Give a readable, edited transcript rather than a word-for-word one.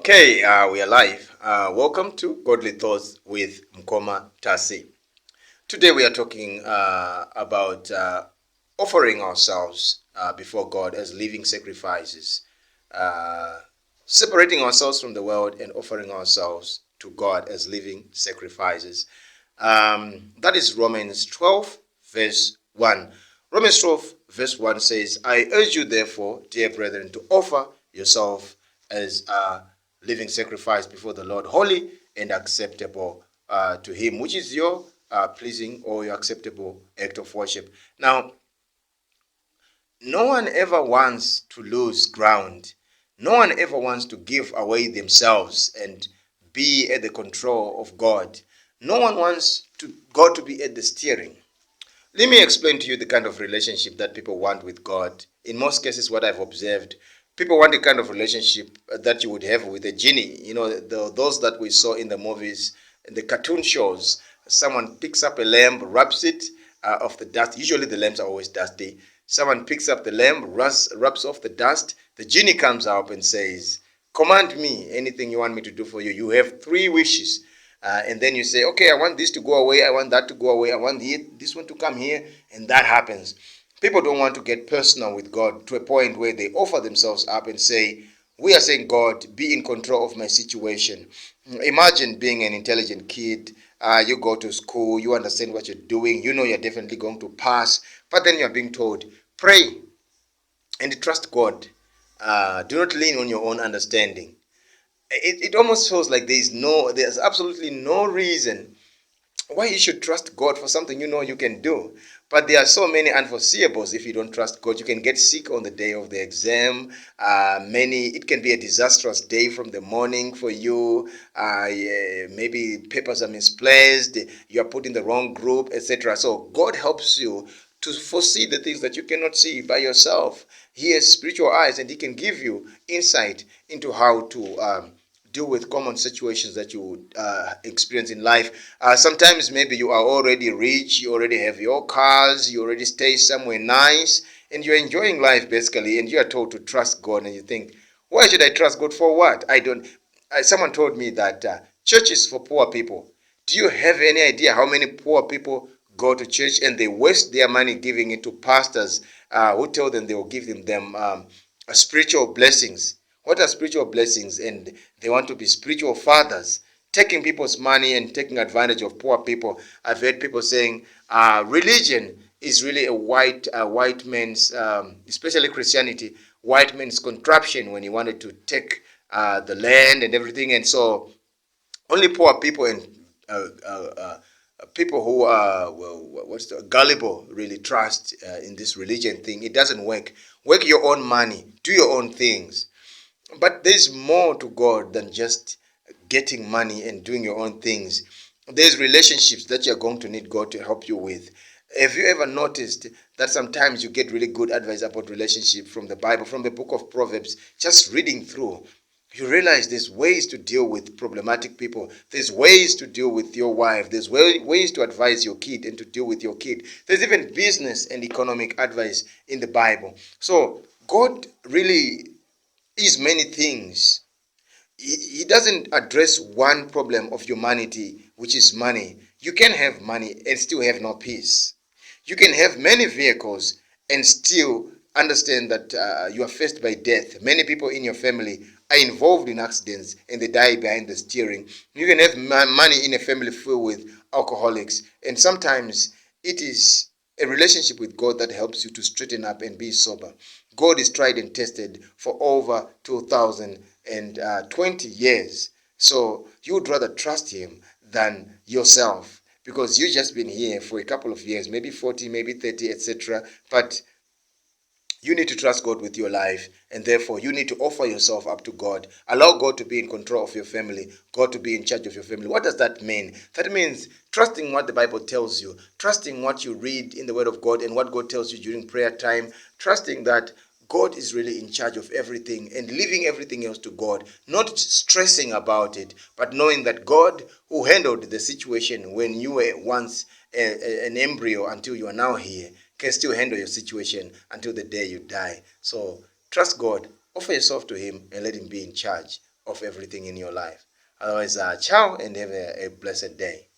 Okay, we are live. Welcome to Godly Thoughts with Mkoma Tasi. Today we are talking about offering ourselves before God as living sacrifices, separating ourselves from the world and offering ourselves to God as living sacrifices. That is Romans 12, verse 1. Romans 12, verse 1 says, I urge you, therefore, dear brethren, to offer yourself as a living sacrifice before the Lord, holy and acceptable to Him, which is your pleasing or your acceptable act of worship. Now, no one ever wants to lose ground. No one ever wants to give away themselves and be at the control of God. No one wants God to be at the steering. Let me explain to you the kind of relationship that people want with God. In most cases, what I've observed, people want the kind of relationship that you would have with a genie. You know, those that we saw in the movies, in the cartoon shows. Someone picks up a lamb, rubs it off the dust. Usually the lambs are always dusty. Someone picks up the lamb, rubs off the dust. The genie comes up and says, command me anything you want me to do for you. You have 3 wishes. And then you say, okay, I want this to go away. I want that to go away. I want this one to come here. And that happens. People don't want to get personal with God to a point where they offer themselves up and say, we are saying, God, be in control of my situation. Imagine being an intelligent kid. You go to school. You understand what you're doing. You know you're definitely going to pass. But then you're being told, pray and trust God. Do not lean on your own understanding. It almost feels like there's absolutely no reason why you should trust God for something you know you can do. But there are so many unforeseeables if you don't trust God. You can get sick on the day of the exam. It can be a disastrous day from the morning for you. Yeah, maybe papers are misplaced. You are put in the wrong group, etc. So God helps you to foresee the things that you cannot see by yourself. He has spiritual eyes and He can give you insight into how to deal with common situations that you would experience in life. Sometimes maybe you are already rich, you already have your cars, you already stay somewhere nice, and you're enjoying life basically, and you are told to trust God, and you think, why should I trust God for what? I don't. Someone told me that church is for poor people. Do you have any idea how many poor people go to church and they waste their money giving it to pastors who tell them they will give them spiritual blessings? What are spiritual blessings? And they want to be spiritual fathers, taking people's money and taking advantage of poor people. I've heard people saying religion is really a white man's, especially Christianity, white man's contraption when he wanted to take the land and everything. And so only poor people and people who are gullible really trust in this religion thing. It doesn't work. Work your own money. Do your own things. But there's more to God than just getting money and doing your own things. There's relationships that you're going to need God to help you with. Have you ever noticed that sometimes you get really good advice about relationship from the Bible, from the book of Proverbs, just reading through? You realize there's ways to deal with problematic people. There's ways to deal with your wife. There's ways to advise your kid and to deal with your kid. There's even business and economic advice in the Bible. So God really is many things. He doesn't address one problem of humanity, which is money. You can have money and still have no peace. You can have many vehicles and still understand that you are faced by death. Many people in your family are involved in accidents and they die behind the steering. You can have money in a family filled with alcoholics, and sometimes it is a relationship with God that helps you to straighten up and be sober. God is tried and tested for over 2020 years. So you would rather trust Him than yourself, because you've just been here for a couple of years, maybe 40, maybe 30, etc. But you need to trust God with your life, and therefore you need to offer yourself up to God. Allow God to be in control of your family, God to be in charge of your family. What does that mean? That means trusting what the Bible tells you, trusting what you read in the Word of God and what God tells you during prayer time, trusting that God is really in charge of everything and leaving everything else to God, not stressing about it, but knowing that God, who handled the situation when you were once an embryo until you are now here, can still handle your situation until the day you die. So trust God, offer yourself to Him, and let Him be in charge of everything in your life. Otherwise, ciao and have a blessed day.